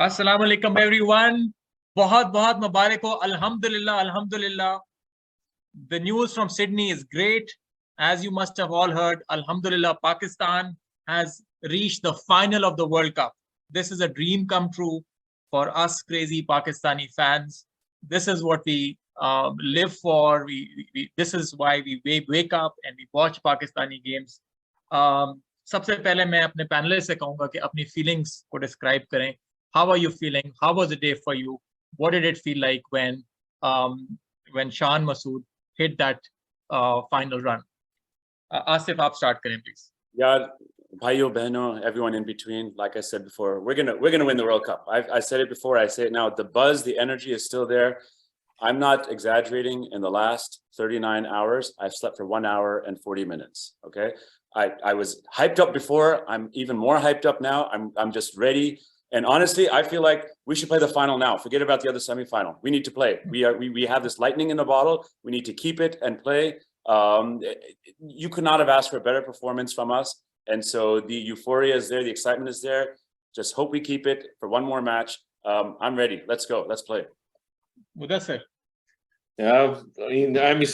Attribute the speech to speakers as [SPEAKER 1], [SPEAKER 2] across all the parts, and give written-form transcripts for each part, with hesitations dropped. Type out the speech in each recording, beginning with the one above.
[SPEAKER 1] अस्सलाम वालेकुम एवरीवन, बहुत बहुत मुबारक हो। अल्हम्दुलिल्लाह अल्हम्दुलिल्लाह। The news from Sydney is great. As you must have all heard, Alhamdulillah, Pakistan has reached the final of the World Cup. This is a dream come true for us crazy Pakistani fans. This is what we live for. This is why we wake up and we watch Pakistani games. सबसे पहले मैं अपने panelist से कहूंगा कि अपनी feelings को describe करें. How are you feeling? How was the day for you? What did it feel like when Shan Masood hit that final run? Asif, आप start करें please.
[SPEAKER 2] Yeah, bhaiyo, behno, everyone in between. Like I said before, we're gonna win the World Cup. I said it before, I say it now. The buzz, the energy is still there. I'm not exaggerating. In the last 39 hours, I've slept for 1 hour and 40 minutes. Okay, I was hyped up before. I'm even more hyped up now. I'm just ready. And honestly, I feel like we should play the final now. Forget about the other semifinal. We need to play. We have this lightning in the bottle. We need to keep it and play. You could not have asked for a better performance from us. And so the euphoria is there. The excitement is there. Just hope we keep it for one more match. I'm ready. Let's go. Let's play.
[SPEAKER 1] Mudassir.
[SPEAKER 3] Yeah, I mean, I'm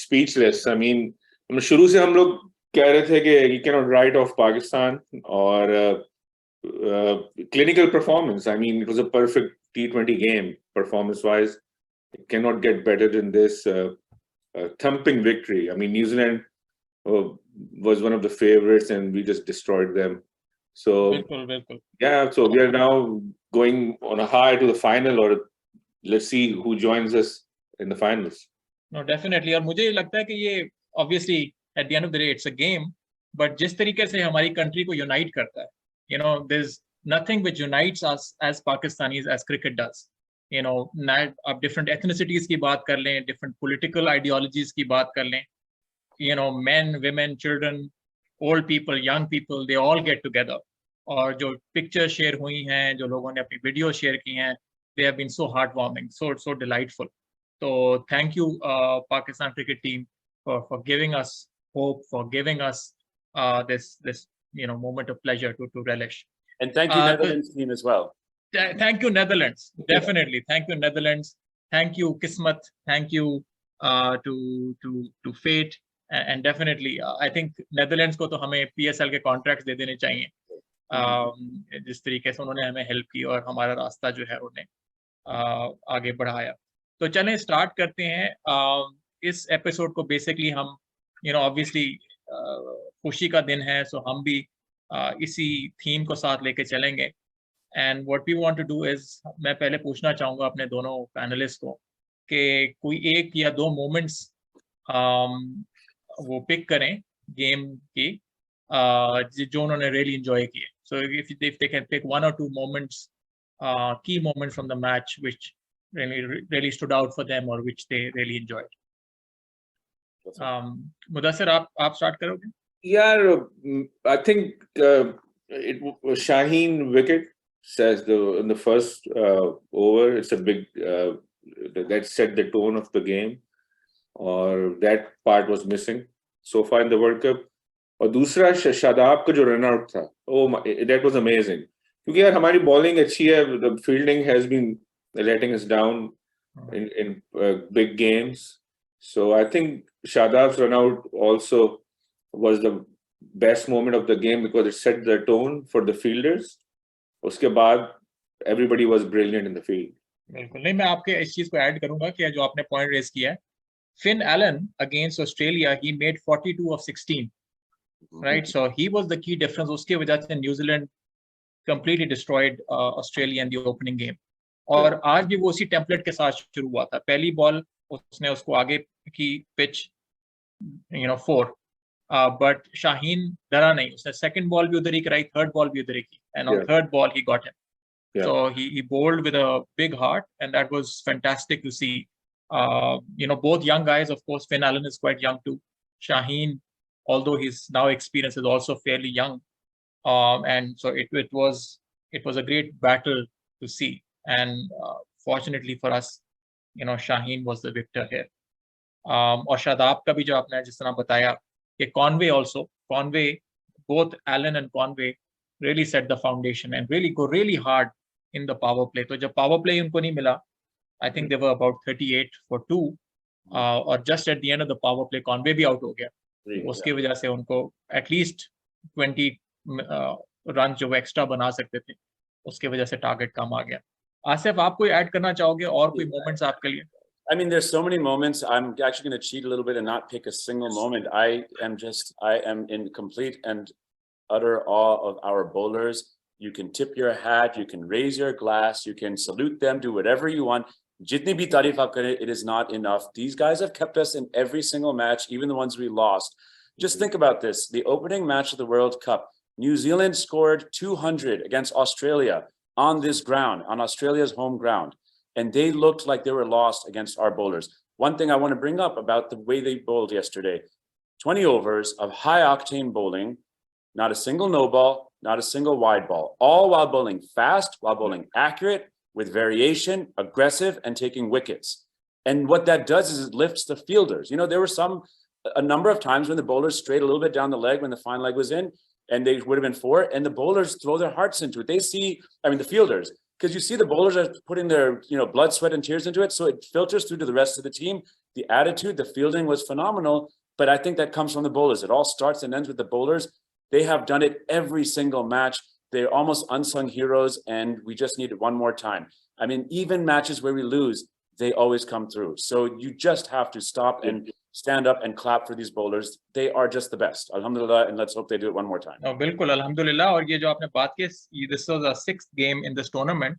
[SPEAKER 3] speechless. I mean, शुरू से हम लोग कह रहे थे कि you cannot write off Pakistan or clinical performance. I mean, it was a perfect T20 game performance-wise. It cannot get better than this thumping victory. I mean, New Zealand was one of the favorites, and we just destroyed them. So, yeah. So we are now going on a high to the final, or let's see who joins us in the finals.
[SPEAKER 1] No, definitely. और मुझे लगता है कि ये obviously at the end of the day it's a game, but जिस तरीके से हमारी country को unite करता है. You know, there's nothing which unites us as Pakistanis as cricket does. You know, अब different ethnicities की बात कर लें, different political ideologies की बात कर लें, you know, men, women, children, old people, young people, they all get together. और जो pictures share हुई हैं, जो लोगों ने अपनी videos share की हैं, they have been so heartwarming, so delightful. So thank you, Pakistan cricket team, for giving us hope, for giving us this moment of pleasure to relish.
[SPEAKER 2] And thank you, Netherlands team as well.
[SPEAKER 1] Thank you, Netherlands. Definitely. Thank you, Netherlands. Thank you, Kismet. Thank you to Fate. And definitely, I think Netherlands को तो हमें PSL के contracts दे देने चाहिए. जिस तरीके से उन्होंने हमें help की और हमारा रास्ता जो है उन्हें आगे बढ़ाया. तो चलें start करते हैं. इस episode को basically हम, obviously खुशी का दिन है, so हम भी इसी थीम को साथ लेके चलेंगे. And what we want to do is, मैं पहले पूछना चाहूँगा अपने दोनों पैनलिस्ट को कि कोई एक या दो मोमेंट्स वो पिक करें गेम की जो उन्होंने really enjoy किए. So if they can pick one or two moments, key moments from the match which really stood out for them or which they really enjoyed. Mudassir, आप start करोगे?
[SPEAKER 3] Yeah, I think it was Shaheen wicket says in the first over. It's a big that set the tone of the game, or that part was missing so far in the World Cup. और दूसरा शादाब का जो run out था, that was amazing. क्योंकि यार हमारी bowling अच्छी है, the fielding has been letting us down in big games. So I think Shadab's run out also was the best moment of the game because it set the tone for the fielders. उसके बाद everybody was brilliant in the field.
[SPEAKER 1] बिल्कुल नहीं, मैं आपके इस चीज को add करूंगा कि जो आपने पॉइंट रेज किया है, Finn Allen against Australia, he made 42 of 16, right? So he was the key difference. उसके वजह से New Zealand completely destroyed Australia in the opening game. और आज भी वो उसी टेम्पलेट के साथ शुरू हुआ था. पहली बॉल उसने उसको आगे की पिच 4, but Shaheen डरा नहीं, उसने सेकंड बॉल भी उधर ही कराई, थर्ड बॉल भी उधर ही की, and on third ball he got him. So he bowled with a big heart, and that was fantastic to see. Both young guys, of course. Finn Allen is quite young too. Shaheen, although his now experience is also fairly young, and so it was a great battle to see. And fortunately for us, Shaheen was the victor here. और शादाब का भी जो आपने जिस तरह बताया कि Conway, both Allen and Conway really set the foundation and really go really hard in the power play. तो जब power play उनको नहीं मिला, I think they were about 38 for 2, और just at the end of the power play Conway भी out हो गया. उसकी वजह से उनको at least 20 रन जो वो एक्स्ट्रा बना सकते थे, उसकी वजह से टारगेट कम आ गया. आसिफ, आप कोई ऐड करना चाहोगे और कोई मोमेंट्स आपके लिए?
[SPEAKER 2] I mean, there's so many moments. I'm actually going to cheat a little bit and not pick a single moment. I am in complete and utter awe of our bowlers. You can tip your hat, you can raise your glass, you can salute them, do whatever you want. Jitni bhi tareef aap kare, it is not enough. These guys have kept us in every single match, even the ones we lost. Just think about this. The opening match of the World Cup, New Zealand scored 200 against Australia on this ground, on Australia's home ground. And they looked like they were lost against our bowlers. One thing I want to bring up about the way they bowled yesterday, 20 overs of high octane bowling, not a single no ball, not a single wide ball, all while bowling fast, while bowling accurate, with variation, aggressive, and taking wickets. And what that does is it lifts the fielders. You know, there were a number of times when the bowlers strayed a little bit down the leg when the fine leg was in, and they would have been 4, and the bowlers throw their hearts into it. They see, the fielders, because you see the bowlers are putting their, blood, sweat, and tears into it. So it filters through to the rest of the team. The attitude, the fielding was phenomenal, but I think that comes from the bowlers. It all starts and ends with the bowlers. They have done it every single match. They're almost unsung heroes, and we just need it one more time. I mean, even matches where we lose, they always come through. So you just have to stop and stand up and clap for these bowlers. They are just the best. Alhamdulillah, and let's hope they do it one more time.
[SPEAKER 1] No, बिल्कुल Alhamdulillah. और ये जो आपने बात की, this was a 6th game in this tournament,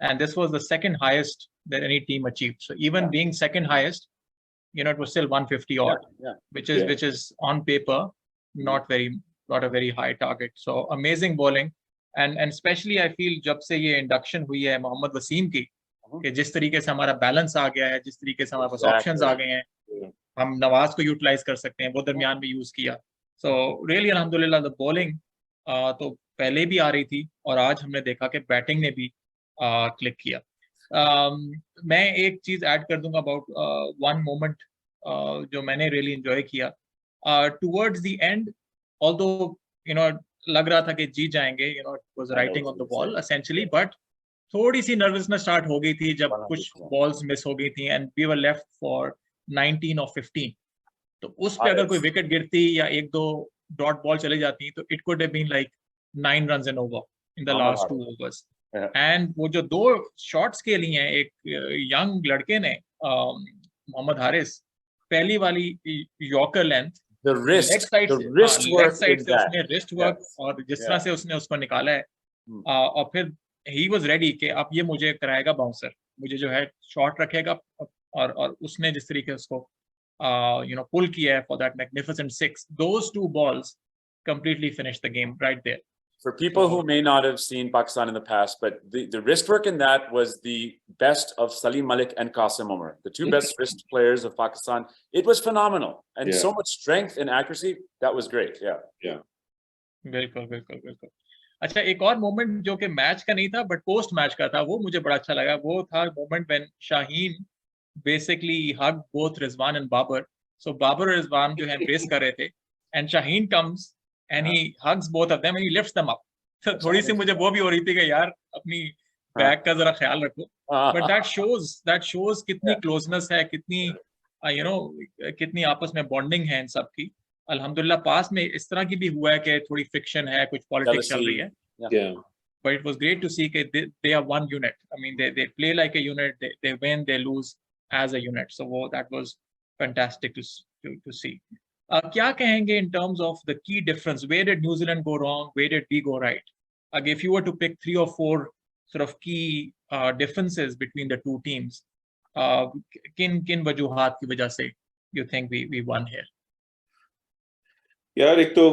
[SPEAKER 1] and this was the second highest that any team achieved. So even being second highest, it was still 150 odd, which is on paper not a very high target. So amazing bowling, and especially I feel जब से ये induction हुई है मोहम्मद वसीम की, कि जिस तरीके से हमारा balance आ गया है, जिस तरीके से हमारे पास options आ गए हैं, हम नवाज को यूटिलाइज कर सकते हैं, वो दरमियान में यूज किया. सो रियली अल्हम्दुलिल्लाह द बॉलिंग तो पहले भी आ रही थी, और आज हमने देखा कि बैटिंग ने भी क्लिक किया. मैं एक चीज ऐड कर दूंगा अबाउट वन मोमेंट जो मैंने रियली एंजॉय किया टुवर्ड्स द एंड. ऑल्दो लग रहा था कि जीत जाएंगे, it was writing on the ball essentially, but थोड़ी सी नर्वसनेस स्टार्ट हो गई थी जब कुछ बॉल्स मिस हो गई थी, and we were left for 19 or 15. तो उस पे अगर कोई विकेट गिरती या 1-2 डॉट बॉल चली जाती तो it could have been like 9 runs and over in the last 2 overs. And वो जो 2 शॉट्स के लिए हैं, एक यंग लड़के ने मोहम्मद हारिस, पहली वाली yorker length,
[SPEAKER 2] the wrist work,
[SPEAKER 1] उसने रिस्ट वर्क और जिस तरह से उसने उसको निकाला है, और फिर ही वाज रेडी कि अब ये मुझे कराएगा बाउंसर, मुझे जो है शॉट रखेगा, और उसने जिस तरीके उसको पुल किया है for that magnificent 6, those 2 balls completely finished the game right there.
[SPEAKER 2] For people who may not have seen Pakistan in the past, but the wrist work in that was the best of Salim Malik and Qasim Umar, the 2 best wrist players of Pakistan. It was phenomenal, and so much strength and accuracy. That was great.
[SPEAKER 1] बिल्कुल. अच्छा, एक और moment जो कि match का नहीं था but post match का था, वो मुझे बड़ा अच्छा लगा. वो था moment when Shaheen basically hug both Rizwan and Babar. So Babar and Rizwan जो है embrace कर रहे थे, and Shaheen comes and he hugs both of them and he lifts them up. So थोड़ी सी मुझे वो भी हो रही थी कि यार अपनी बैक का जरा ख्याल रखो. But that shows कितनी closeness है, कितनी कितनी आपस में bonding है इन सब की. अल्हम्दुलिल्लाह पास में इस तरह की भी हुआ है कि थोड़ी friction है, कुछ politics चल रही है. But it was great to see that they are one unit. I mean, they play like a unit. They win, they lose as a unit. So that was fantastic to see. क्या कहेंगे in terms of the key difference? Where did New Zealand go wrong? Where did we go right? If you were to pick 3 or 4 sort of key differences between the 2 teams, किन वजूहात की वजह से you think we won here?
[SPEAKER 3] यार, एक तो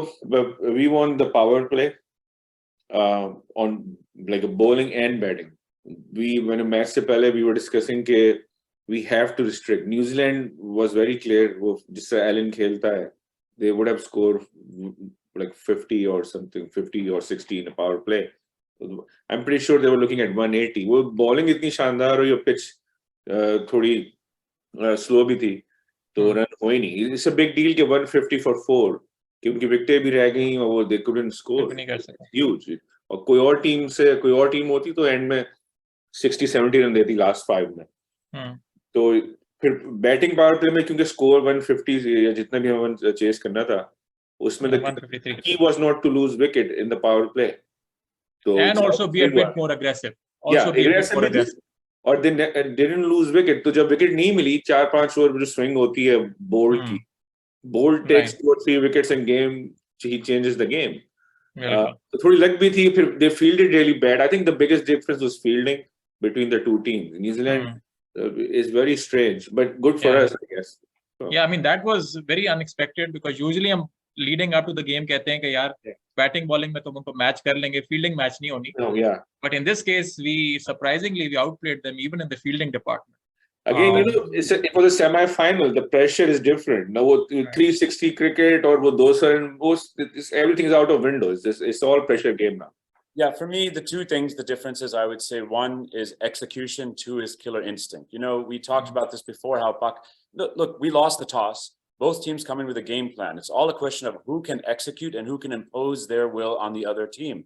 [SPEAKER 3] we won the power play on like a bowling and batting. When a match से पहले we were discussing कि we have to restrict. New Zealand was very clear. वो जिस तरह Allen खेलता है, they would have scored like 50 or something, 50 or 60 in a power play. I'm pretty sure they were looking at 180. वो bowling इतनी शानदार हुई और pitch थोड़ी slow भी थी, तो run हो ही नहीं. It's a big deal कि 150 for 4 कि उनकी विकेटें भी रह गई और वो they couldn't score. Huge. और कोई और टीम होती तो एंड में 60-70 रन देती लास्ट 5 में। तो फिर बैटिंग पावर प्ले में क्योंकि स्कोर 150 या जितना भी हमें चेस करना था उसमें the key was not to lose wicket in the power play. So
[SPEAKER 1] and also be a bit more aggressive. Also be a bit more aggressive.
[SPEAKER 3] और they didn't lose wicket. तो जब विकेट नहीं मिली 4-5 over में जो swing होती है bolt की, bolt takes 2 or 3 wickets in game, he changes the game. तो थोड़ी लक भी थी, फिर they fielded really bad. I think the biggest difference was fielding between the two teams. New Zealand is very strange, but good for us, I guess. So.
[SPEAKER 1] Yeah, I mean that was very unexpected because usually हम leading up to the game कहते हैं कि यार batting bowling में तो उनको match कर लेंगे, फील्डिंग मैच नहीं होनी.
[SPEAKER 3] No, yeah.
[SPEAKER 1] But in this case, we surprisingly outplayed them even in the fielding department.
[SPEAKER 3] Again, you know, it was a semi-final. The pressure is different. Now, 360 cricket or वो 200 run, everything is out of window. It's all pressure game now.
[SPEAKER 2] Yeah, for me, the two things, the differences, I would say, one is execution, two is killer instinct. You know, we talked about this before, how look, we lost the toss. Both teams come in with a game plan. It's all a question of who can execute and who can impose their will on the other team.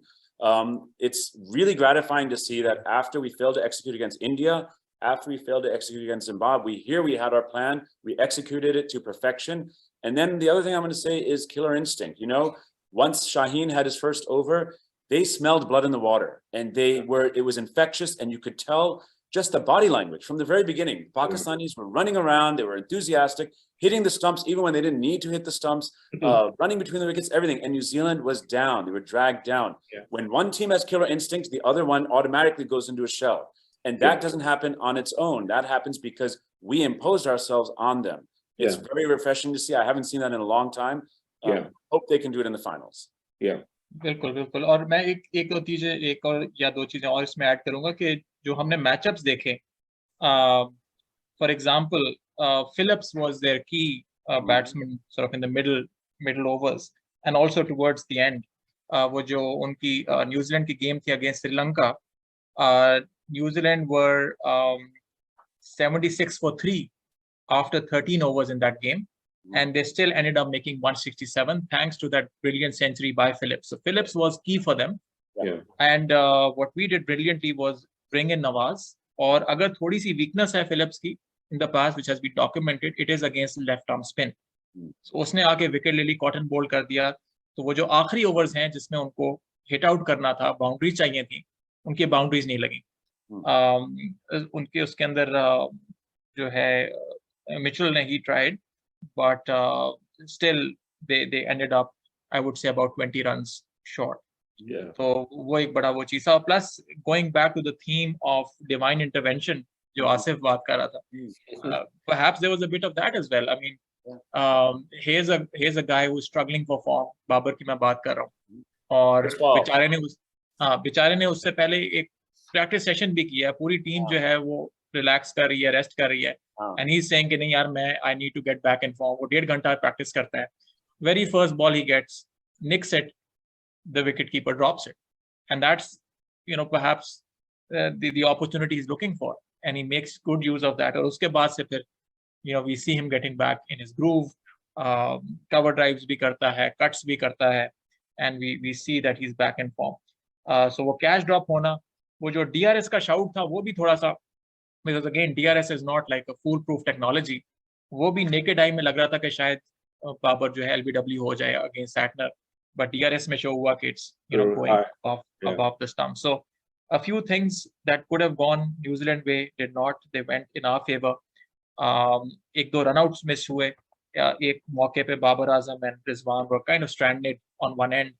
[SPEAKER 2] It's really gratifying to see that after we failed to execute against India, after we failed to execute against Zimbabwe, here we had our plan, we executed it to perfection. And then the other thing I'm going to say is killer instinct. You know, once Shaheen had his first over, they smelled blood in the water and it was infectious, and you could tell just the body language from the very beginning. Pakistanis were running around, they were enthusiastic, hitting the stumps even when they didn't need to hit the stumps, running between the wickets, everything. And New Zealand was down, they were dragged down. When one team has killer instincts, the other one automatically goes into a shell. And that doesn't happen on its own. That happens because we imposed ourselves on them. It's very refreshing to see. I haven't seen that in a long time. Hope they can do it in the finals.
[SPEAKER 3] Yeah.
[SPEAKER 1] बिल्कुल बिल्कुल. और मैं एक दो चीजें और इसमें add करूंगा कि जो हमने मैचअप्स देखे, for example Phillips was their key batsman sort of in the middle overs and also towards the end. वो जो उनकी न्यूजीलैंड की गेम थी against Sri Lanka, New Zealand were 76 for 3 after 13 overs in that game. And they still ended up making 167 thanks to that brilliant century by Phillips. So Phillips was key for them. And what we did brilliantly was bring in Nawaz. और अगर थोड़ी सी weakness है Phillips की in the past, which has been documented, it is against left arm spin. So उसने आके wicket ले ली, cotton bold कर दिया. तो वो जो आखिरी ओवर्स हैं जिसमें उनको हिट आउट करना था, बाउंड्री चाहिए थी, उनकी बाउंड्रीज नहीं लगी. उनके उसके अंदर जो है मिचेल ने ही tried. But still they ended up, I would say, about 20 runs short. So वो एक बड़ा वो चीज़ था. Plus going back to the theme of divine intervention जो आसिफ बात कर रहा था, perhaps there was a bit of that as well. I mean, here's a guy who's struggling for form. Babar की मैं बात कर रहा हूँ, और बेचारे ने उससे पहले एक प्रैक्टिस सेशन भी किया. पूरी टीम जो है वो रिलैक्स कर रही है, रेस्ट कर रही है, and he's saying कि नहीं यार I need to get back in form. वो 1.5 घंटा प्रैक्टिस करता है. Very first ball he gets, nicks it, the wicket keeper drops it, and that's, you know, perhaps the opportunity he's looking for, and he makes good use of that. और उसके बाद से फिर, you know, we see him getting back in his groove, cover drives भी करता है, cuts भी करता है, and we see that he's back in form. So वो cash drop होना, वो जो DRS का shout था, वो भी थोड़ा सा, because again DRS is not like a foolproof technology. वो भी naked eye में लग रहा था कि शायद बाबर जो है LBW हो जाए against Santner, but DRS में show हुआ कि it's, you know, going off above the stump. So a few things that could have gone New Zealand way did not. They went in our favor. एक दो runouts miss हुए. एक मौके पे Babar Azam and Rizwan were kind of stranded on one end,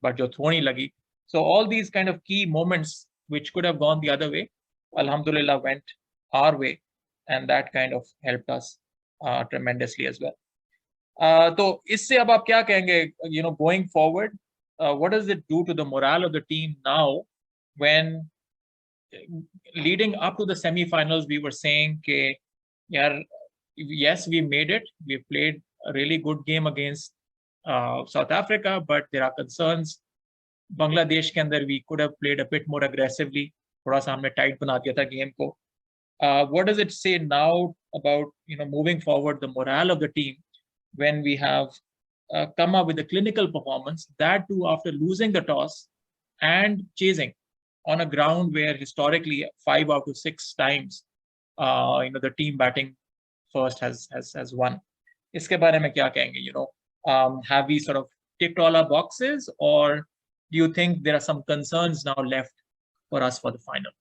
[SPEAKER 1] but जो थोड़ी लगी. So all these kind of key moments which could have gone the other way, alhamdulillah, went our way, and that kind of helped us tremendously as well. तो इससे अब आप क्या कहेंगे, you know, going forward, what does it do to the morale of the team now when leading up to the semi-finals we were saying कि यार, yes, we made it, we played a really good game against South Africa, but there are concerns. Bangladesh के अंदर we could have played a bit more aggressively, थोड़ा सा हमने tight बना दिया था game को. What does it say now about, you know, moving forward, the morale of the team when we have come up with a clinical performance, that too after losing the toss and chasing? on a ground where historically 5 out of 6 times, the team batting first has won. इसके बारे में क्या कहेंगे? Have we sort of ticked all our boxes, or do you think there are some concerns now left for us for the final?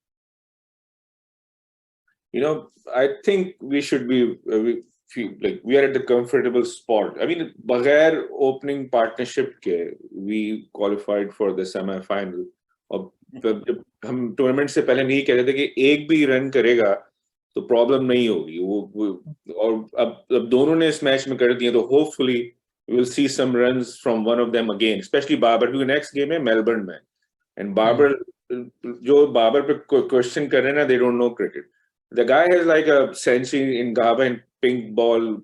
[SPEAKER 3] I think we should be, we feel like we are at the comfortable spot. I mean, baghair opening partnership ke, we qualified for the semi-final. और जब हम tournament से पहले नहीं कह रहे थे कि एक भी रन करेगा तो प्रॉब्लम नहीं होगी वो और अब दोनों ने इस मैच में कर दिए तो hopefully we will see some runs from one of them again, especially Babar, क्योंकि next game है मेलबर्न में and Babar जो बाबर पे क्वेश्चन कर रहे हैं ना, they don't know cricket. The guy has like a century in Gaba and pink ball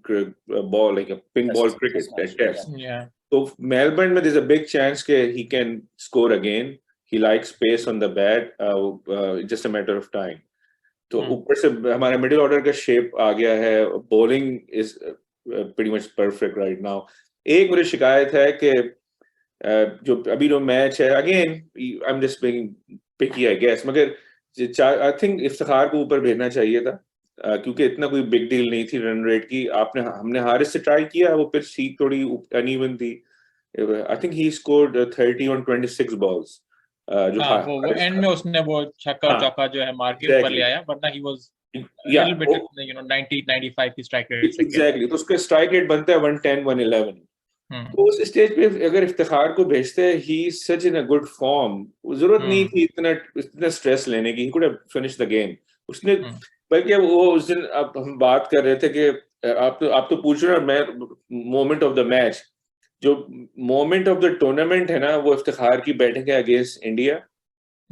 [SPEAKER 3] like a pink ball cricket test.
[SPEAKER 1] Yeah.
[SPEAKER 3] So Melbourne में there's a big chance that he can score again. He likes pace on the bat. Just a matter of time. तो ऊपर से हमारा middle order का shape आ गया है. Bowling is pretty much perfect right now. एक मुझे शिकायत है कि जो अभी जो मैच है, again I'm just being picky I guess, मगर I think इफ्तिखार को ऊपर भेजना चाहिए था क्योंकि इतना कोई बिग डील नहीं थी रन रेट की. हमने हारिस से ट्राई किया, वो पिच सीख थोड़ी अनइवन थी. I think he scored 30 on 26 balls.
[SPEAKER 1] वो एंड में उसने वो छक्का चौका जो है मार के ऊपर ले आया, वरना he was a little bit 90-95 की स्ट्राइक रेट से.
[SPEAKER 3] Exactly, तो उसके स्ट्राइक रेट बनता है 110 111. तो उस स्टेज पे अगर इफ्तिखार को भेजते हैं, he is such in a good form, जरूरत नहीं थी इतना स्ट्रेस लेने की. He could have finished the game. उसने बल्कि वो उस दिन अब हम बात कर रहे थे कि आप तो पूछ रहे हो, मैं मोमेंट ऑफ द मैच, जो मोमेंट ऑफ द टूर्नामेंट है ना, वो इफ्तिखार की बैटिंग है अगेंस्ट इंडिया,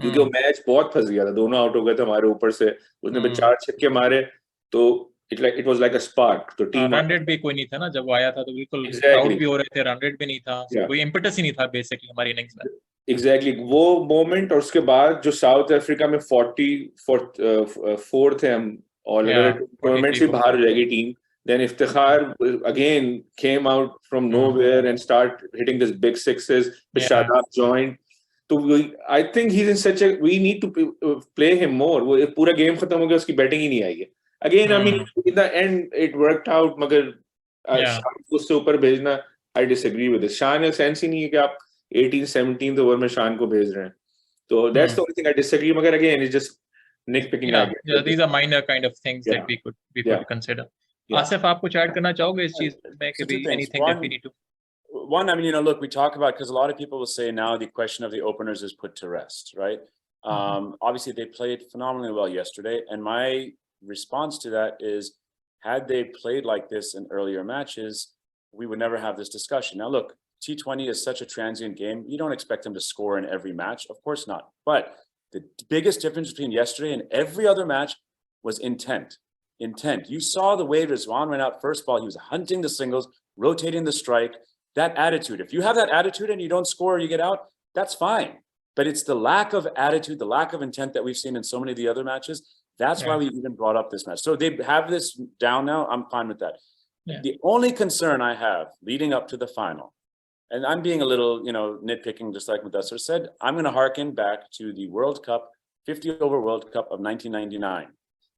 [SPEAKER 3] क्योंकि वो मैच बहुत फंस गया था, दोनों आउट हो गए थे हमारे ऊपर से. उसने 4 छक्के मारे तो it was like a spark. तो टीम
[SPEAKER 1] रन रेट भी कोई नहीं था ना जब वो आया था, तो बिल्कुल क्राउड भी हो रहे थे, रन रेट भी नहीं था, कोई इंपेटस ही नहीं था बेसिकली हमारी इनिंग्स में.
[SPEAKER 3] एग्जैक्टली वो मोमेंट. और उसके बाद जो साउथ अफ्रीका में 44 थे हम, और अगर टूर्नामेंट से बाहर हो जाएगी team, then Iftikhar again came out from nowhere and start hitting this big sixes. Shadab joined. So I think he's in such a, we need to play him more. वो पूरा गेम खत्म हो गया, उसकी बैटिंग ही नहीं आई. Again, I mean, in the end, it worked out. मगर शान को उससे ऊपर भेजना, I disagree with this. शान सेंस ही नहीं है कि आप 18-17 ओवर में शान को भेज रहे हैं. So that's the only thing I disagree. मगर again, it's just nitpicking.
[SPEAKER 1] Yeah, these are minor kind of things that we could consider. Asif, आप कुछ ऐड करना चाहोगे इस चीज में कि भी anything that we need to?
[SPEAKER 2] One, I mean, look, we talk about, because a lot of people will say now the question of the openers is put to rest, right? Obviously, they played phenomenally well yesterday, and my response to that is, had they played like this in earlier matches, we would never have this discussion. Now, look, T20 is such a transient game. You don't expect them to score in every match. Of course not. But the biggest difference between yesterday and every other match was intent. Intent. You saw the way Rizwan went out first ball. He was hunting the singles, rotating the strike. That attitude. If you have that attitude and you don't score or you get out, that's fine. But it's the lack of attitude, the lack of intent that we've seen in so many of the other matches. That's why we even brought up this match. So they have this down now. I'm fine with that. Yeah. The only concern I have leading up to the final, and I'm being a little, nitpicking, just like Mudassir said, I'm going to harken back to the World Cup, 50 over World Cup of 1999.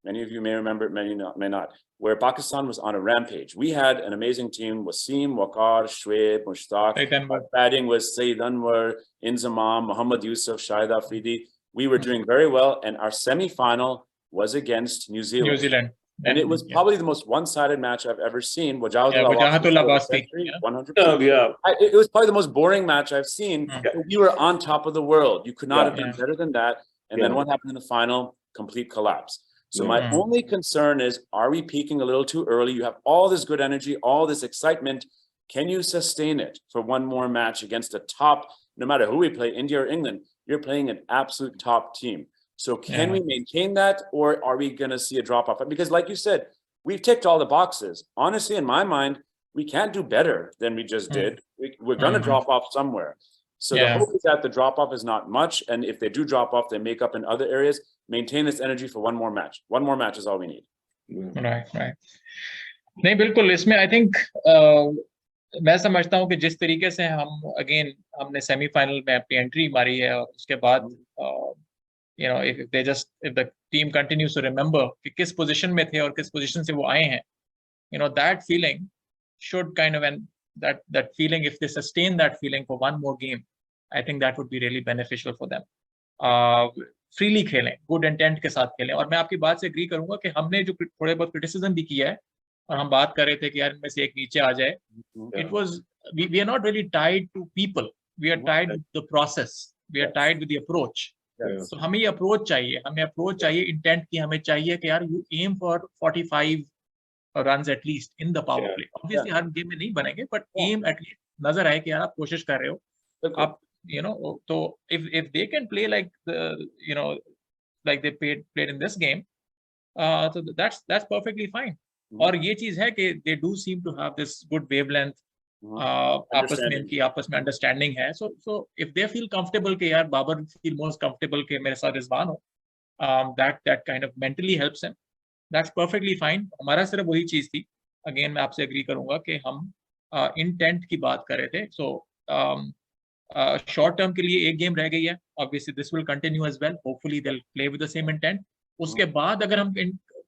[SPEAKER 2] Many of you may remember, many may not, where Pakistan was on a rampage. We had an amazing team: Wasim, Waqar, Shoaib, Mushtaq. Batting was Saeed Anwar, Inzamam, Muhammad Yusuf, Shahid Afridi. We were doing very well, and our semi-final was against New Zealand. And it was probably the most one-sided match I've ever seen.
[SPEAKER 1] Wajahatullah Basti.
[SPEAKER 2] 100%. It was probably the most boring match I've seen. We were on top of the world. You could not have done better than that. And then what happened in the final? Complete collapse. So my only concern is, are we peaking a little too early? You have all this good energy, all this excitement. Can you sustain it for one more match against a top, no matter who we play, India or England, you're playing an absolute top team. So can we maintain that, or are we going to see a drop off? Because like you said, we've ticked all the boxes. Honestly, in my mind, we can't do better than we just did. We're going to drop off somewhere. So the hope is that the drop off is not much. And if they do drop off, they make up in other areas. Maintain this energy for one more match. One more match is all we need.
[SPEAKER 1] Right. नहीं बिल्कुल, इसमें I think मैं समझता हूँ कि जिस तरीके से हमने सेमीफाइनल में अपनी एंट्री मारी है, और उसके बाद you know, if the team continues to remember कि किस position में थे और किस position से वो आए हैं, you know, that feeling should kind of, and that feeling, if they sustain that feeling for one more game, I think that would be really beneficial for them. Freely खेलें, good intent के साथ खेलें. और मैं आपकी बात से agree करूंगा कि हमने जो थोड़े बहुत criticism भी किया है और हम बात कर रहे थे कि यार इनमें से एक नीचे आ जाए, it was, we are not really tied to people, we are tied with the process, we are tied with the approach. So हमें ये approach चाहिए, हमें approach चाहिए intent की, हमें चाहिए कि यार you aim for 45 runs at least in the power play. Obviously her game में नहीं बनेंगे, but aim at least नजर आए कि यार आप कोशिश कर रहे हो, आप, you know, तो if they can play like the, you know, like they played in this game, so that's perfectly fine. और ये चीज है कि they do seem to have this good wavelength, आपस में इनकी आपस में understanding है. So if they feel comfortable कि यार बाबर feel most comfortable कि मेरे साथ रिजवान हो, that kind of mentally helps him. That's perfectly fine. हमारा सिर्फ वही चीज थी. Again मैं आपसे agree करूंगा कि हम intent की बात कर रहे थे. So short term के लिए एक game रह गई है. Obviously this will continue as well. Hopefully they'll play with the same intent. उसके बाद अगर हम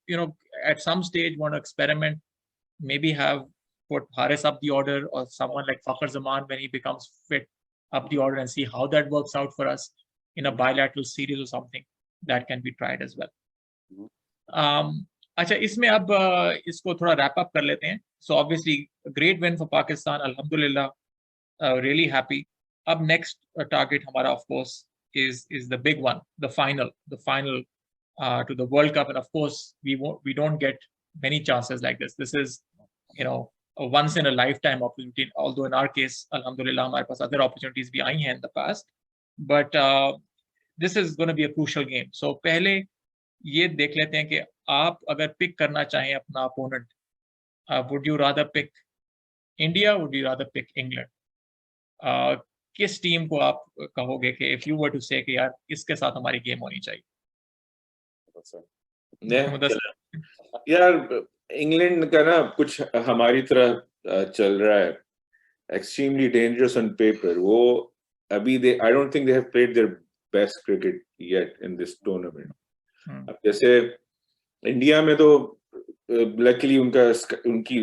[SPEAKER 1] you know, at some stage want to experiment, maybe have put Haris up the order or someone like Fakhar Zaman when he becomes fit up the order and see how that works out for us in a bilateral series or something, that can be tried as well. अच्छा, इसमें अब इसको थोड़ा wrap up कर लेते हैं. So obviously a great win for Pakistan, alhamdulillah, really happy. अब next target हमारा of course is the big one, the final to the World Cup, and of course we don't get many chances like this. This is, you know, a once in a lifetime opportunity, although in our case alhamdulillah हमारे पास other opportunities भी आई हैं in the past, but this is going to be a crucial game. So पहले ये देख लेते हैं कि आप अगर पिक करना चाहें अपना opponent, would you rather pick India, would you rather pick England? किस टीम को आप कहोगे कि if you were to say कि यार इसके साथ हमारी गेम होनी चाहिए?
[SPEAKER 3] यार इंग्लैंड का ना कुछ हमारी तरह चल रहा है, extremely dangerous on paper. वो अभी I don't think they have played their best cricket yet in this tournament. अब जैसे इंडिया में तो लकीली उनकी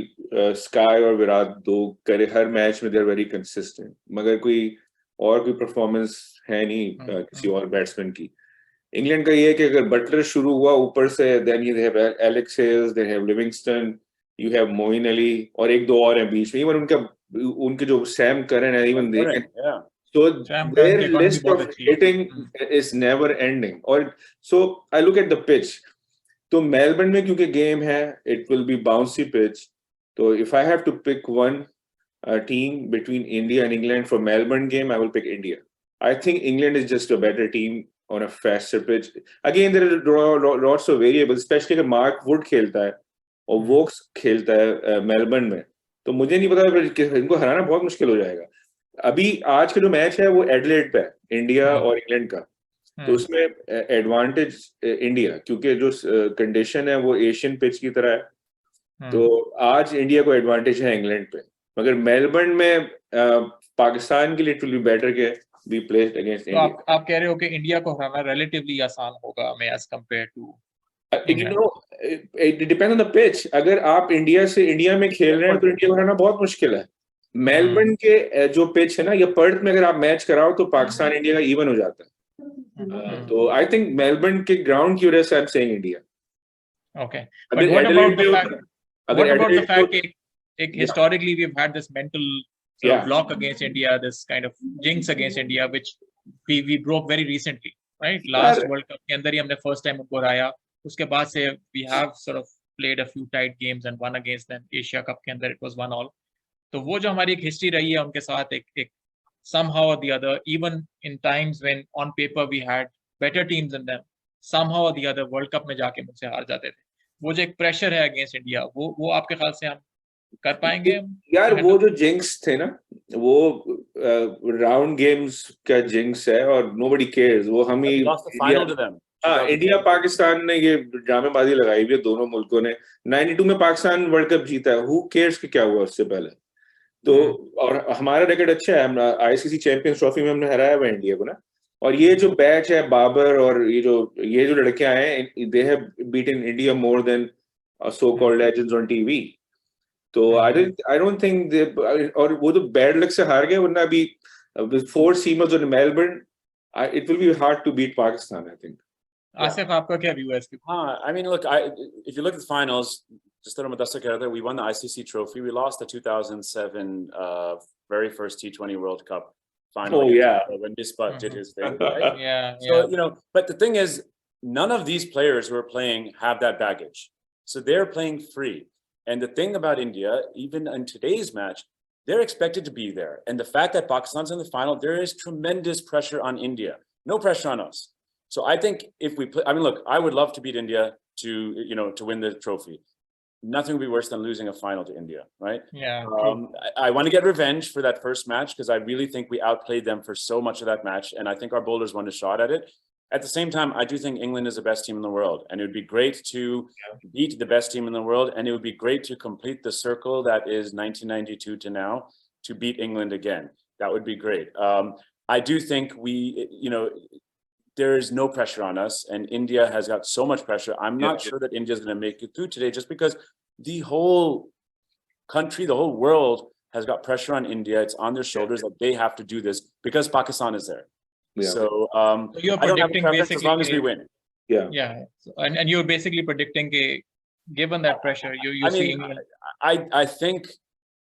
[SPEAKER 3] स्काई और विराट दो करे हर मैच में, they are very consistent, मगर कोई परफॉर्मेंस है नहीं किसी और बैट्समैन की. इंग्लैंड का ये है कि अगर बटलर शुरू हुआ ऊपर से, then you have Alex Hales, they have Livingston, you have Moin Ali और एक दो और हैं बीच में. इवन उनके जो सैम करन है, even they can, so their list of hitting is never ending. और so I look at the pitch, तो मेलबर्न में क्योंकि गेम है, it will be bouncy pitch. So if I have to pick one team between India and England for Melbourne game, I will pick India. I think England is just a better team on a faster pitch. Again, there are lots of variables, especially अगर Mark Wood खेलता है और Woakes खेलता है Melbourne में, तो मुझे नहीं पता, इनको हराना बहुत मुश्किल हो जाएगा. अभी आज का जो मैच है वो एडिलेड पे है, इंडिया और इंग्लैंड का, तो उसमें एडवांटेज इंडिया, क्योंकि जो कंडीशन है वो एशियन पिच की तरह है, तो आज इंडिया को एडवांटेज है इंग्लैंड पे. मगर मेलबर्न में पाकिस्तान के लिए इट विल बी बेटर के बी प्लेस्ड अगेंस्ट इंडिया.
[SPEAKER 1] तो आप कह रहे हो कि इंडिया को हराना रिलेटिवली आसान होगा हमें as compared to,
[SPEAKER 3] you know, it depends on the pitch. अगर आप इंडिया में खेल रहे हैं तो इंडिया को हराना बहुत मुश्किल है. मेलबर्न के जो पिच है ना, या पर्थ में अगर आप मैच कराओ तो पाकिस्तान इंडिया का इवन हो जाता है. तो आई थिंक मेलबर्न के ग्राउंड की वजह से I am saying India.
[SPEAKER 1] Okay, but what about the fact that historically we've had this mental block against India, this kind of jinx against India, which we broke very recently, right? Last World Cup के अंदर ही हमने first time उनको हराया. उसके बाद से we have sort of played a few tight games and won against them. Asia Cup के अंदर it was 1-1. तो वो जो हमारी एक हिस्ट्री रही है उनके साथ, एक somehow or the other, even in times when on paper we had better teams than them, somehow or the other World Cup में जाके मुझसे हार जाते थे. वो जो एक प्रेशर है अगेंस्ट इंडिया, वो आपके ख्याल से हम कर पाएंगे?
[SPEAKER 3] यार वो जो जिंक्स थे ना, वो राउंड गेम्स का जिंक्स है और नोबडी केयर्स. वो हम ही इंडिया पाकिस्तान ने ये ड्रामेबाजी लगाई हुई है दोनों मुल्कों ने. 92 में पाकिस्तान वर्ल्ड कप जीता है, हु केयर्स कि क्या हुआ उससे पहले. तो और हमारा रिकॉर्ड अच्छा है, हम आईसीसी चैंपियंस ट्रॉफी में हमने हराया हुआ इंडिया को ना. और ये जो बैच है बाबर और ये जो लड़के आए हैं, they have beaten India more than so-called legends on TV. तो I don't think they, और वो तो बैड लक से हार गए, वरना अभी with 4 seamers on Melbourne, it will be hard to beat Pakistan, I think.
[SPEAKER 1] Asif आपका क्या व्यू है इसके?
[SPEAKER 2] I mean, look, if you look at the finals, just we won the ICC trophy. We lost the 2007 very first T20 World Cup final.
[SPEAKER 3] Oh, yeah.
[SPEAKER 2] When Misbah did his thing, right?
[SPEAKER 1] Yeah,
[SPEAKER 2] So,
[SPEAKER 1] yeah.
[SPEAKER 2] but the thing is, none of these players who are playing have that baggage. So they're playing free. And the thing about India, even in today's match, they're expected to be there. And the fact that Pakistan's in the final, there is tremendous pressure on India. No pressure on us. So I think if we play, I mean, look, I would love to beat India to win the trophy. Nothing would be worse than losing a final to India, right?
[SPEAKER 1] Yeah.
[SPEAKER 2] I want to get revenge for that first match because I really think we outplayed them for so much of that match. And I think our bowlers won a shot at it. At the same time, I do think England is the best team in the world. And it would be great to beat the best team in the world. And it would be great to complete the circle that is 1992 to now, to beat England again. That would be great. I do think there is no pressure on us, and India has got so much pressure. I'm not sure that India is going to make it through today, just because the whole country, the whole world has got pressure on India. It's on their shoulders that they have to do this because Pakistan is there.
[SPEAKER 3] Yeah.
[SPEAKER 2] So
[SPEAKER 1] you're
[SPEAKER 2] I don't have a
[SPEAKER 1] predicting
[SPEAKER 2] preference as long as we win.
[SPEAKER 3] Yeah.
[SPEAKER 1] Yeah. And you're basically predicting given that pressure, you see England.
[SPEAKER 2] I think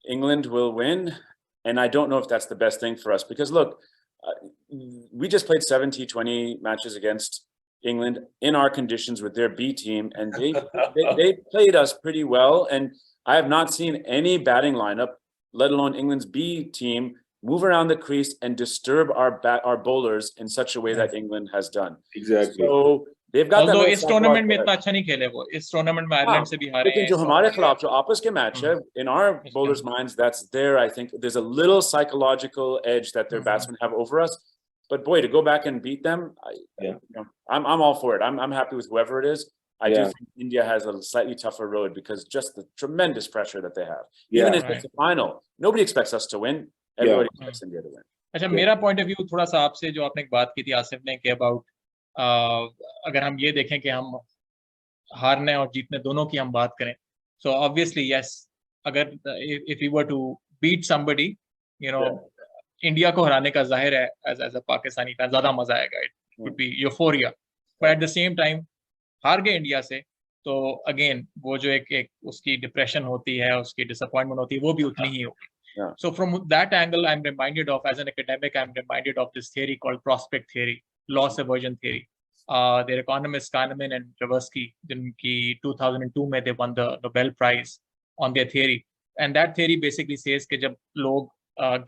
[SPEAKER 2] England will win, and I don't know if that's the best thing for us because look, we just played 7 T20 matches against England in our conditions with their B team, and they played us pretty well. And I have not seen any batting lineup, let alone England's B team, move around the crease and disturb our bowlers in such a way that England has done.
[SPEAKER 3] Exactly.
[SPEAKER 2] So they've got
[SPEAKER 1] Although
[SPEAKER 2] that.
[SPEAKER 1] इस tournament में इतना अच्छा नहीं खेले वो, इस tournament में Ireland से भी हारे
[SPEAKER 2] हैं। जो हमारे खिलाफ जो आपस के मैच है, in our bowlers' minds, that's there. I think there's a little psychological edge that their batsmen have over us. But boy, to go back and beat them, I'm all for it. I'm happy with whoever it is. I do think India has a slightly tougher road because just the tremendous pressure that they have. Even if it's the final, nobody expects us to win. Everybody expects India to win.
[SPEAKER 1] अच्छा, मेरा point of view थोड़ा सा आपसे जो आपने एक बात की थी आसिफ ने कि अबाउट अगर हम ये देखें कि हम हारने और जीतने दोनों की हम बात करें, सो ऑब्वियसली यस, अगर if you were to beat somebody, India को हराने का जाहिर है एज अ पाकिस्तानी फैन ज्यादा मजा आएगा, it would be euphoria. But at the same time हार गए इंडिया से तो अगेन वो जो एक उसकी डिप्रेशन होती है, उसकी डिसअपॉइंटमेंट होती है, वो भी उतनी ही होगी। So from that angle, I'm reminded of, as an academic, I'm reminded of this theory called prospect theory, loss aversion theory. Their economists Kahneman and Tversky, जिनकी 2002 में they won the Nobel Prize on their theory, and that theory basically says कि जब लोग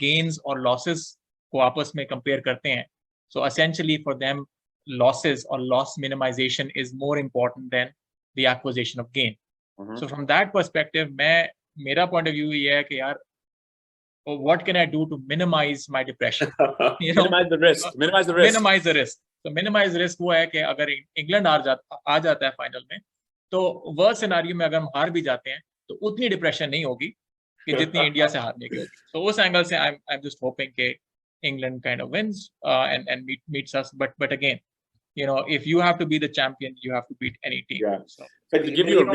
[SPEAKER 1] gains और losses को आपस में compare करते हैं, so essentially for them losses or loss minimization is more important than the acquisition of gain. So from that perspective, मेरा point of view ये है कि यार, what can I do to minimize my depression?
[SPEAKER 2] Minimize the risk. Minimize the risk.
[SPEAKER 1] Minimize the risk. So minimize risk वो है कि अगर England आ जाता है फाइनल में, तो वर्स्ट सिनेरियो में अगर हम हार भी जाते हैं तो उतनी डिप्रेशन नहीं होगी कि जितनी इंडिया से हारने की होगी। तो उस एंगल से I'm just hoping कि England kind of wins and meets us. But again, if you have to be the champion, you have to beat any team.
[SPEAKER 3] Yeah.
[SPEAKER 1] So.
[SPEAKER 2] But to give you a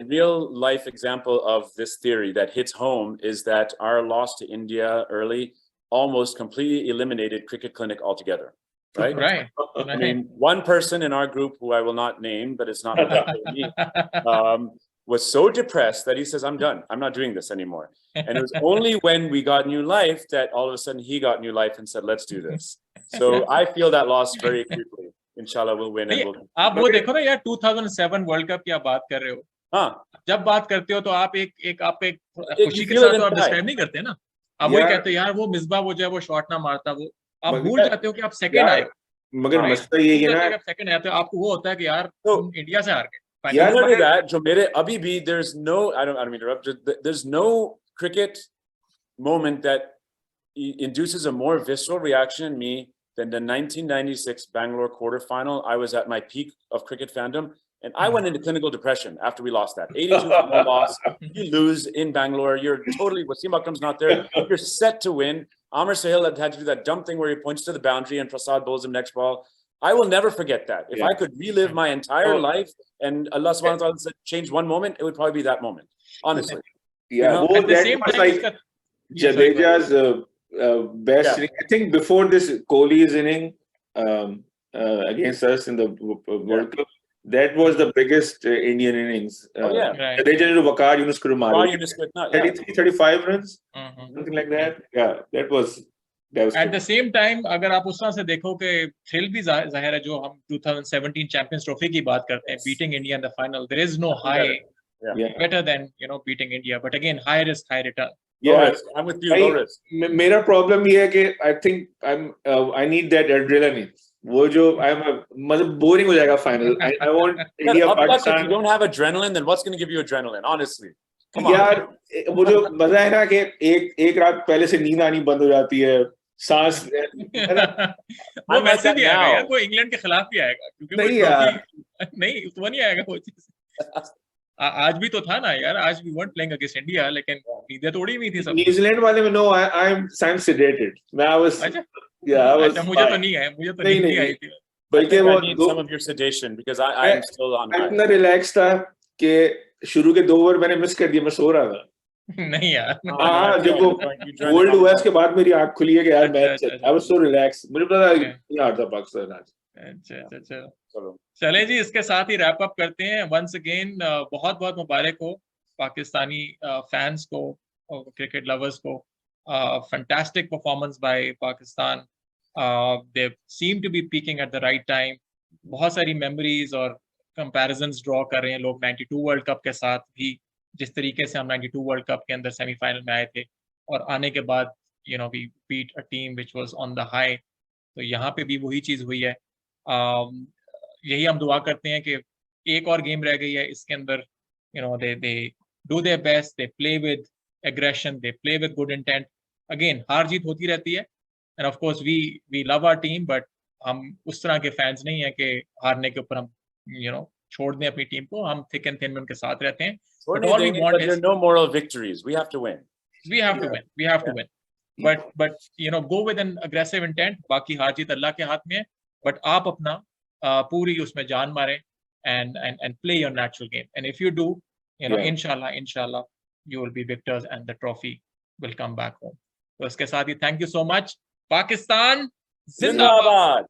[SPEAKER 2] real life example of this theory that hits home is that our loss to India early almost completely eliminated Cricket Clinic altogether, right?
[SPEAKER 1] Right.
[SPEAKER 2] I mean, one person in our group, who I will not name, but it's not me, was so depressed that he says, I'm done. I'm not doing this anymore. And it was only when we got New Life that all of a sudden he got New Life and said, let's do this. So I feel that loss very acutely. Inshallah we'll win.
[SPEAKER 1] आप वो देखो ना यार, 2007 world cup की आप बात कर रहे हो।
[SPEAKER 2] हाँ,
[SPEAKER 1] जब बात करते हो तो आप एक खुशी के साथ तो आप डिस्क्राइब नहीं करते ना, आप वही कहते हो यार वो मिसबा वो जो है वो शॉट ना मारता, वो आप भूल जाते हो कि आप सेकंड आए।
[SPEAKER 3] मगर मसला ये है ना,
[SPEAKER 1] आप सेकंड आते हो, आपको वो होता है कि यार तुम इंडिया से हार गए।
[SPEAKER 2] Yeah, not only that, जो मेरे अभी भी there's no, I don't mean to interrupt, there's no cricket moment that induces a more visceral reaction in me than the 1996 Bangalore quarterfinal. I was at my peak of cricket fandom. And I went into clinical depression after we lost that. 82 no loss. You lose in Bangalore. You're totally, Wasim Akram's not there. You're set to win. Amr Sahil had to do that dumb thing where he points to the boundary and Prasad bowls him next ball. I will never forget that. If I could relive my entire life and Allah subhanahu wa ta'ala said change one moment, it would probably be that moment. Honestly.
[SPEAKER 3] Yeah,
[SPEAKER 1] At the
[SPEAKER 3] that
[SPEAKER 1] same
[SPEAKER 3] was
[SPEAKER 1] time,
[SPEAKER 3] like Jadeja's best inning. I think before this Kohli's inning against us in the World Cup, that was the biggest Indian innings.
[SPEAKER 2] Right.
[SPEAKER 3] Jadeja to Waqar Yunus could
[SPEAKER 2] Waqar Yunus could not,
[SPEAKER 3] 33, 35 runs,
[SPEAKER 1] Mhm.
[SPEAKER 3] something like that. Yeah, that was
[SPEAKER 1] At the same time, अगर आप उस तरह से देखो कि thrill भी जाहिर है जो हम 2017 चैंपियंस ट्रॉफी की बात करते हैं, beating India in the final, there is no high better than beating India, but again high risk, high return.
[SPEAKER 3] Yeah,
[SPEAKER 2] I'm with you. Low risk.
[SPEAKER 3] मेरा problem ये है कि I think I need that adrenaline. वो जो मतलब boring हो जाएगा final. I want India Pakistan.
[SPEAKER 2] If you don't have adrenaline, then what's going to give you adrenaline? Honestly. Come on.
[SPEAKER 3] यार वो जो मजा है ना कि एक रात पहले से नींद आनी बंद हो जाती है, सांस
[SPEAKER 1] वो वैसे भी आएगा यार, वो इंग्लैंड के खिलाफ भी आएगा क्योंकि
[SPEAKER 3] नहीं यार
[SPEAKER 1] नहीं तो नहीं आएगा वो चीज। आज भी तो था ना यार, आज we weren't playing against India, लेकिन नींदें तोड़ी हुई थी सब।
[SPEAKER 3] न्यूजीलैंड वाले में no, I'm sedated. I was
[SPEAKER 1] मुझे तो नहीं है, मुझे तो नहीं आई थी।
[SPEAKER 3] बल्कि वो
[SPEAKER 2] I need some of your sedation because I am still on high.
[SPEAKER 3] इतना रिलैक्स था कि शुरू के 2 ओवर मैंने मिस कर दिए, मैं सो रहा था।
[SPEAKER 1] नहीं यार।
[SPEAKER 3] हाँ, जब वो गोल्ड हुआ इसके बाद मेरी आंख खुली है कि यार match I was so relaxed. मुझे पता नहीं आता पाकिस्तान आज।
[SPEAKER 1] अच्छा। चले जी, इसके साथ ही रैप अप करते हैं। वंस अगेन बहुत बहुत मुबारक हो पाकिस्तानी फैंस को और क्रिकेट लवर्स को। Fantastic performance by Pakistan. They seem to be peaking at the right time. बहुत सारी मेमोरीज और कंपैरिजंस ड्रॉ कर रहे हैं लोग 92 वर्ल्ड कप के साथ भी, जिस तरीके से हम 92 वर्ल्ड कप के अंदर सेमीफाइनल में आए थे और आने के बाद we beat a team which was on the high. तो यहाँ पे भी वही चीज हुई है। यही हम दुआ करते हैं कि एक और गेम रह गई है इसके अंदर, they do their best, they play with aggression, they play with good intent. Again, हार जीत होती रहती है, and of course we love our team, but हम उस तरह के फैंस नहीं है कि हारने के ऊपर हम छोड़ दें अपनी टीम को। हम thick and thin में उनके साथ रहते हैं। But all we want is
[SPEAKER 2] no moral victories. We have to win.
[SPEAKER 1] We have to win. We have to win. But go with an aggressive intent. बाकी हार जीत अल्लाह के हाथ में है, but आप अपना पूरी उसमें जान मारें and play your natural game. And if you do, inshallah you will be victors and the trophy will come back home. तो इसके साथ ही thank you so much. Pakistan Zindabad.